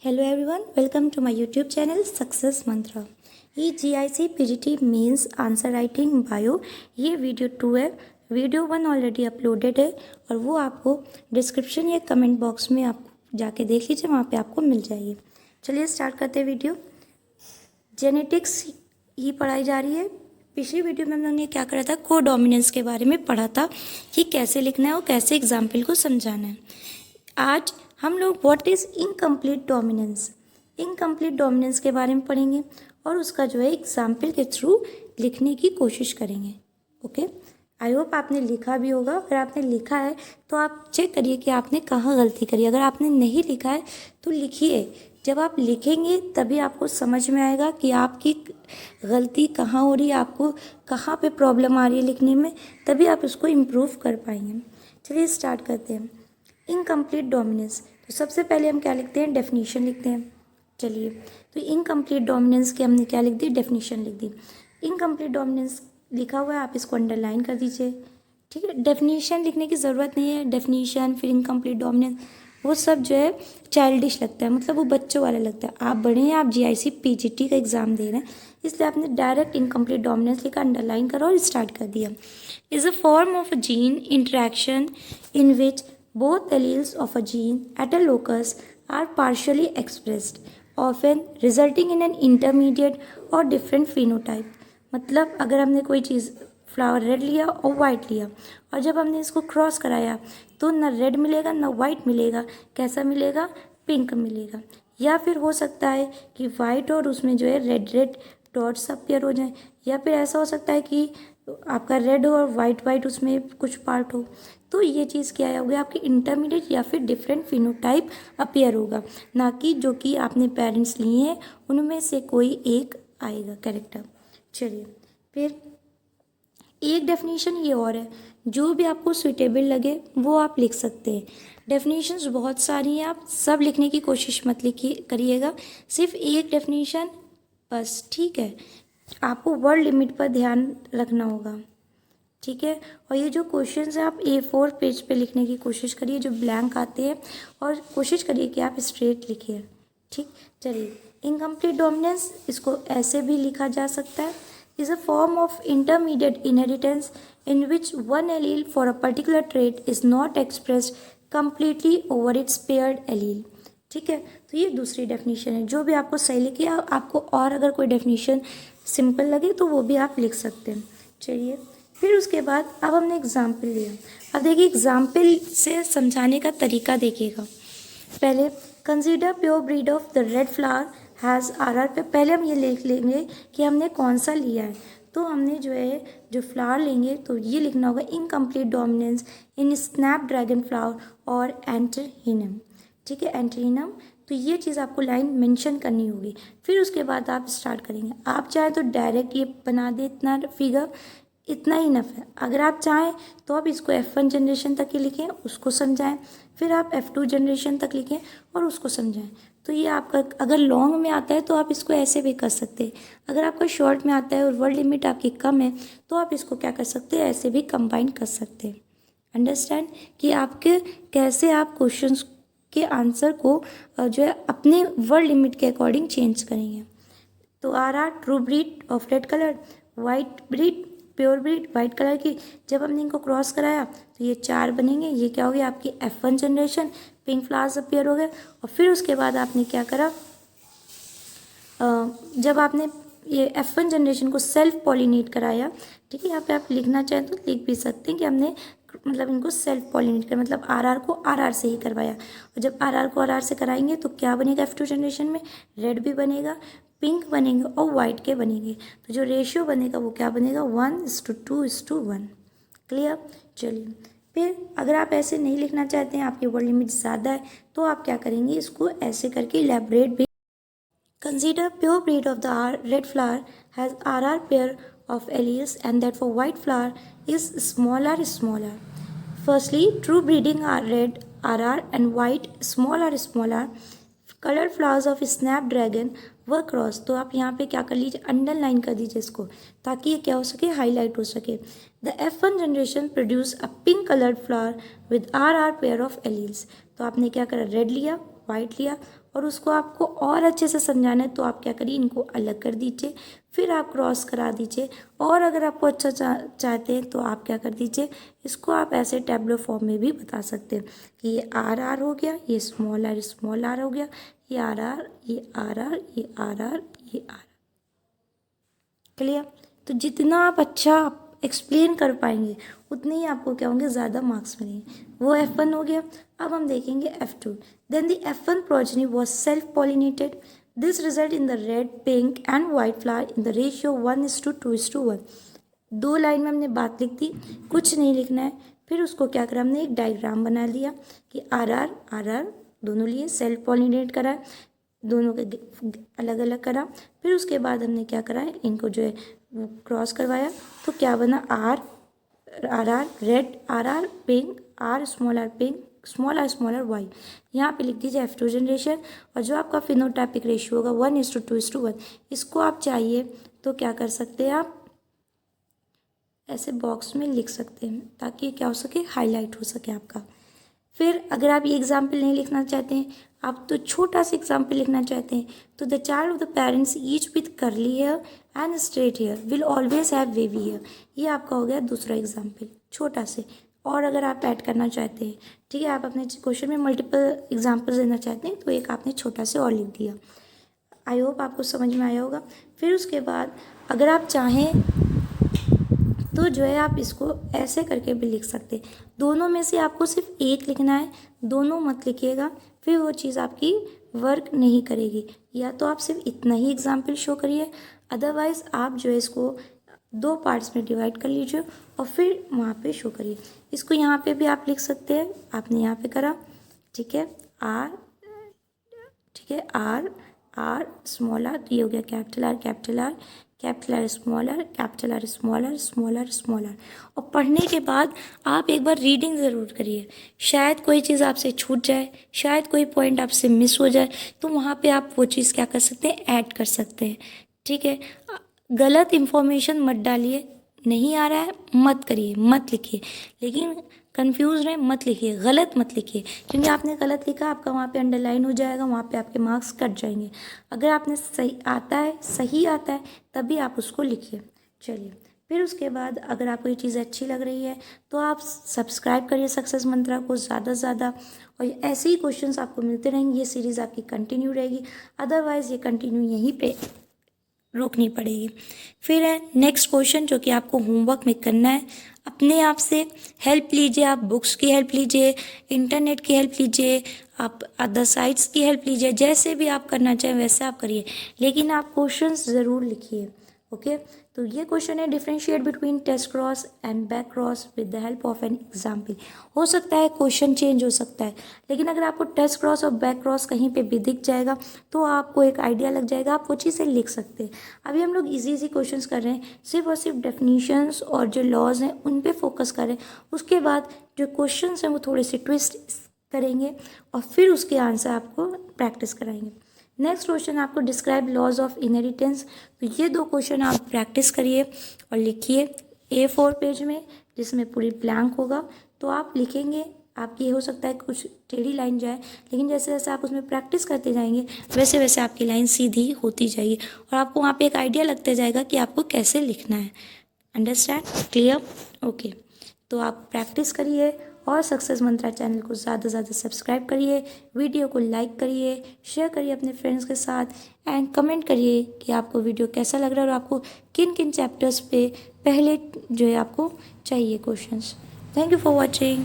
Hello everyone, welcome to my YouTube channel success mantra. ये GIC PGT mains answer writing bio ये video 2 है। Video 1 already uploaded है और वो आपको डिस्क्रिप्शन या कमेंट बॉक्स में आप जाके देख लीजिए, वहाँ पे आपको मिल जाएगी। चलिए स्टार्ट करते हैं वीडियो। जेनेटिक्स ही पढ़ाई जा रही है। पिछली वीडियो में हमने क्या करा था, कोडोमिनेंस के बारे में पढ़ा था कि कैसे लिखना है और कैसे एग्जाम्पल को समझाना है। आज हम लोग what is incomplete dominance, incomplete dominance के बारे में पढ़ेंगे और उसका जो है एग्जाम्पल के थ्रू लिखने की कोशिश करेंगे। ओके, आई होप आपने लिखा भी होगा। अगर आपने लिखा है तो आप चेक करिए कि आपने कहाँ गलती करी। अगर आपने नहीं लिखा है तो लिखिए। जब आप लिखेंगे तभी आपको समझ में आएगा कि आपकी गलती कहाँ हो रही है, आपको कहाँ पे प्रॉब्लम आ रही है लिखने में, तभी आप उसको इम्प्रूव कर पाएंगे। चलिए स्टार्ट करते हैं। इनकम्प्लीट डोमिनेंस, तो सबसे पहले हम क्या लिखते हैं, डेफिनेशन लिखते हैं। चलिए, तो इनकम्प्लीट डोमिनेंस की हमने क्या लिख दी, डेफिनेशन लिख दी। इनकम्प्लीट डोमिनेंस लिखा हुआ है, आप इसको अंडरलाइन कर दीजिए। ठीक है, डेफिनेशन लिखने की ज़रूरत नहीं है। डेफिनेशन फिर इनकम्प्लीट डोमिनेंस वो सब जो है चाइल्डिश लगता है, मतलब वो बच्चों वाला लगता है। आप बड़े हैं, आप जीआईसी पीजीटी का एग्ज़ाम दे रहे हैं, इसलिए आपने डायरेक्ट इनकम्प्लीट डोमिनेंस लिखा, अंडरलाइन करो और स्टार्ट कर दिया। Is a form of a gene interaction in which both alleles of a gene at a locus are partially expressed, often resulting in an intermediate or different phenotype। मतलब अगर हमने कोई चीज़ flower red लिया और white लिया और जब हमने इसको क्रॉस कराया तो ना रेड मिलेगा ना वाइट मिलेगा, कैसा मिलेगा, पिंक मिलेगा। या फिर हो सकता है कि वाइट और उसमें जो है रेड रेड डॉट्स अपीयर हो जाए, या फिर ऐसा हो सकता है कि आपका रेड हो और वाइट वाइट उसमें कुछ पार्ट हो। तो ये चीज़ क्या होगी, आपकी इंटरमीडिएट या फिर डिफरेंट फिनोटाइप अपीयर होगा, ना कि जो कि आपने पेरेंट्स लिए हैं उनमें से कोई एक आएगा कैरेक्टर। चलिए, फिर एक डेफिनेशन ये और है, जो भी आपको सुइटेबल लगे वो आप लिख सकते हैं। डेफिनेशंस बहुत सारी हैं, आप सब लिखने की कोशिश मत लिखिए करिएगा, सिर्फ एक डेफिनेशन बस। ठीक है, आपको वर्ड लिमिट पर ध्यान रखना होगा। ठीक है, और ये जो क्वेश्चंस हैं आप A4 पेज पे लिखने की कोशिश करिए, जो ब्लैंक आते हैं, और कोशिश करिए कि आप स्ट्रेट लिखिए। ठीक, चलिए। इनकम्प्लीट डोमिनेंस, इसको ऐसे भी लिखा जा सकता है, is a form of intermediate inheritance in which one allele for a particular trait is not expressed completely over it's paired allele. ठीक है, तो ये दूसरी डेफिनेशन है। जो भी आपको सही लगे, आपको और अगर कोई डेफिनेशन सिंपल लगे तो वो भी आप लिख सकते हैं। चलिए, फिर उसके बाद अब हमने एग्जाम्पल लिया। अब देखिए, एग्जाम्पल से समझाने का तरीका देखिएगा। पहले consider pure breed of the red flower has RR पे पहले हम ये लिख लेंगे कि हमने कौन सा लिया है। तो हमने जो है जो फ्लावर लेंगे तो ये लिखना होगा इनकम्प्लीट डोमिनेंस इन स्नैप ड्रैगन फ्लावर और एंटरहीनम। ठीक है, एंटरहीनम, तो ये चीज़ आपको लाइन मेंशन करनी होगी। फिर उसके बाद आप स्टार्ट करेंगे। आप चाहें तो डायरेक्ट ये बना दे, इतना फिगर इतना ही इनफ है। अगर आप चाहें तो आप इसको F1 जनरेशन तक ही लिखें, उसको समझाएं, फिर आप F2 जनरेशन तक लिखें और उसको समझाएं। तो ये आपका अगर लॉन्ग में आता है तो आप इसको ऐसे भी कर सकते हैं। अगर आपका शॉर्ट में आता है और वर्ड लिमिट आपकी कम है तो आप इसको क्या कर सकते हैं, ऐसे भी कंबाइन कर सकते हैं। अंडरस्टैंड कि आपके कैसे आप क्वेश्चंस के आंसर को जो है अपने वर्ड लिमिट के अकॉर्डिंग चेंज करेंगे। तो RR true breed of red colour, white breed pure breed white colour की, जब हमने इनको क्रॉस कराया तो ये 4 बनेंगे। ये क्या हो गया, आपकी F1 generation, pink flowers appear हो गए। और फिर उसके बाद आपने क्या करा, जब आपने ये F1 जनरेशन को सेल्फ पॉलिनेट कराया। ठीक है, यहाँ पे आप लिखना चाहें तो लिख भी सकते हैं कि हमने मतलब इनको सेल्फ पॉलिनेट कर, मतलब RR को RR से ही करवाया। और जब RR को RR से कराएंगे तो क्या बनेगा, F2 जनरेशन में रेड भी बनेगा, पिंक बनेंगे और वाइट के बनेंगे। तो जो रेशियो बनेगा वो क्या बनेगा, 1:2:1। क्लियर। चलिए, फिर अगर आप ऐसे नहीं लिखना चाहते हैं, आपकी वर्ड लिमिट ज़्यादा है, तो आप क्या करेंगे, इसको ऐसे करके इलेबरेट भी। Consider pure breed of the red flower has RR pair of alleles and that for white flower is smaller. Firstly, true breeding are red RR and white smaller. Colored flowers of snapdragon were crossed। तो आप यहाँ पे क्या कर लीजिए, underline कर दीजिए इसको, ताकि ये क्या हो सके, हाईलाइट हो सके। The F1 generation produce a pink coloured flower with RR pair of alleles. तो आपने क्या करा, रेड लिया वाइट लिया और उसको आपको और अच्छे से समझाना है तो आप क्या करिए, इनको अलग कर दीजिए, फिर आप क्रॉस करा दीजिए। और अगर आपको अच्छा चाहते हैं तो आप क्या कर दीजिए, इसको आप ऐसे टैब्लो फॉर्म में भी बता सकते हैं कि ये आर हो गया, ये स्मॉल आर हो गया, ये आर, ये आर, ये आर, ये आर। क्लियर? तो जितना आप अच्छा एक्सप्लेन कर पाएंगे उतने ही आपको क्या होंगे, ज़्यादा मार्क्स मिलेंगे। वो F1 हो गया। अब हम देखेंगे F2। Then the F1 progeny was self pollinated. This result in the red, pink and white flower in the ratio 1:2:1। दो लाइन में हमने बात लिख दी, कुछ नहीं लिखना है। फिर उसको क्या करा, हमने एक डायग्राम बना लिया कि आर दोनों लिए सेल्फ पॉलिनेट करा, दोनों के अलग अलग करा। फिर उसके बाद हमने क्या करा है, इनको जो है वो क्रॉस करवाया। तो क्या बना, R red, R pink, R pink, small R Y. यहाँ पे लिख दीजिए F2 जनरेशन। और जो आपका फिनोटाइपिक रेशियो होगा 1:2:1, इसको आप चाहिए तो क्या कर सकते हैं, आप ऐसे बॉक्स में लिख सकते हैं ताकि क्या हो सके, हाईलाइट हो सके आपका। फिर अगर आप ये एग्जाम्पल नहीं लिखना चाहते हैं, आप तो छोटा सा एग्जाम्पल लिखना चाहते हैं, तो the child of the parents each with curly hair and straight hair will always have wavy hair. ये आपका हो गया दूसरा एग्जाम्पल, छोटा से। और अगर आप ऐड करना चाहते हैं, ठीक है, आप अपने क्वेश्चन में मल्टीपल एग्जाम्पल्स देना चाहते हैं, तो एक आपने छोटा से और लिख दिया। आई होप आपको समझ में आया होगा। फिर उसके बाद अगर आप चाहें तो जो है आप इसको ऐसे करके भी लिख सकते हैं। दोनों में से आपको सिर्फ एक लिखना है, दोनों मत लिखिएगा, फिर वो चीज़ आपकी वर्क नहीं करेगी। या तो आप सिर्फ इतना ही एग्जाम्पल शो करिए, अदरवाइज़ आप जो है इसको दो पार्ट्स में डिवाइड कर लीजिए और फिर वहाँ पे शो करिए। इसको यहाँ पे भी आप लिख सकते हैं, आपने यहाँ पे करा, ठीक है, आर, ठीक है, आर स्मॉल आर, ये हो गया capital R, capital R, capital R small R, capital R small R, small R small R. और पढ़ने के बाद आप एक बार रीडिंग ज़रूर करिए, शायद कोई चीज़ आपसे छूट जाए, शायद कोई पॉइंट आपसे मिस हो जाए, तो वहाँ पे आप वो चीज़ क्या कर सकते हैं, ऐड कर सकते हैं। ठीक है, गलत इन्फॉर्मेशन मत डालिए, नहीं आ रहा है मत करिए, मत लिखिए, लेकिन कंफ्यूज रहे मत लिखिए, गलत मत लिखिए, क्योंकि आपने गलत लिखा आपका वहाँ पे अंडरलाइन हो जाएगा, वहाँ पे आपके मार्क्स कट जाएंगे। अगर आपने सही आता है तभी आप उसको लिखिए। चलिए, फिर उसके बाद अगर आपको ये चीज़ अच्छी लग रही है तो आप सब्सक्राइब करिए सक्सेस मंत्रा को ज़्यादा से ज़्यादा, और ऐसे ही क्वेश्चंस आपको मिलते रहेंगे। ये सीरीज़ आपकी कंटिन्यू रहेगी, अदरवाइज़ ये कंटिन्यू यहीं पे रोकनी पड़ेगी। फिर है नेक्स्ट क्वेश्चन, जो कि आपको होमवर्क में करना है। अपने आप से हेल्प लीजिए, आप बुक्स की हेल्प लीजिए, इंटरनेट की हेल्प लीजिए, आप अदर साइट्स की हेल्प लीजिए, जैसे भी आप करना चाहें वैसे आप करिए, लेकिन आप क्वेश्चंस ज़रूर लिखिए। ओके, तो ये क्वेश्चन है differentiate between test cross and back cross with the help of an example. हो सकता है क्वेश्चन चेंज हो सकता है, लेकिन अगर आपको टेस्ट क्रॉस और बैक क्रॉस कहीं पे भी दिख जाएगा तो आपको एक आइडिया लग जाएगा, आप वो चीज़ें लिख सकते हैं। अभी हम लोग इजी क्वेश्चंस कर रहे हैं, सिर्फ और सिर्फ डेफिनीशंस और जो लॉज हैं उन पे फोकस कर रहे हैं। उसके बाद जो क्वेश्चन हैं वो थोड़े से ट्विस्ट करेंगे और फिर उसके आंसर आपको प्रैक्टिस कराएंगे। नेक्स्ट क्वेश्चन आपको डिस्क्राइब लॉज ऑफ इनहेरिटेंस। तो ये दो क्वेश्चन आप प्रैक्टिस करिए और लिखिए A4 पेज में, जिसमें पूरी ब्लैंक होगा। तो आप लिखेंगे, आपकी हो सकता है कुछ टेढ़ी लाइन जाए, लेकिन जैसे जैसे आप उसमें प्रैक्टिस करते जाएंगे वैसे वैसे आपकी लाइन सीधी होती जाएगी और आपको वहाँ पे एक आइडिया लगता जाएगा कि आपको कैसे लिखना है। अंडरस्टैंड? क्लियर? ओके, तो आप प्रैक्टिस करिए और सक्सेस मंत्रा चैनल को ज़्यादा से ज़्यादा सब्सक्राइब करिए, वीडियो को लाइक करिए, शेयर करिए अपने फ्रेंड्स के साथ एंड कमेंट करिए कि आपको वीडियो कैसा लग रहा है और आपको किन किन चैप्टर्स पे पहले जो है आपको चाहिए questions. Thank you for watching.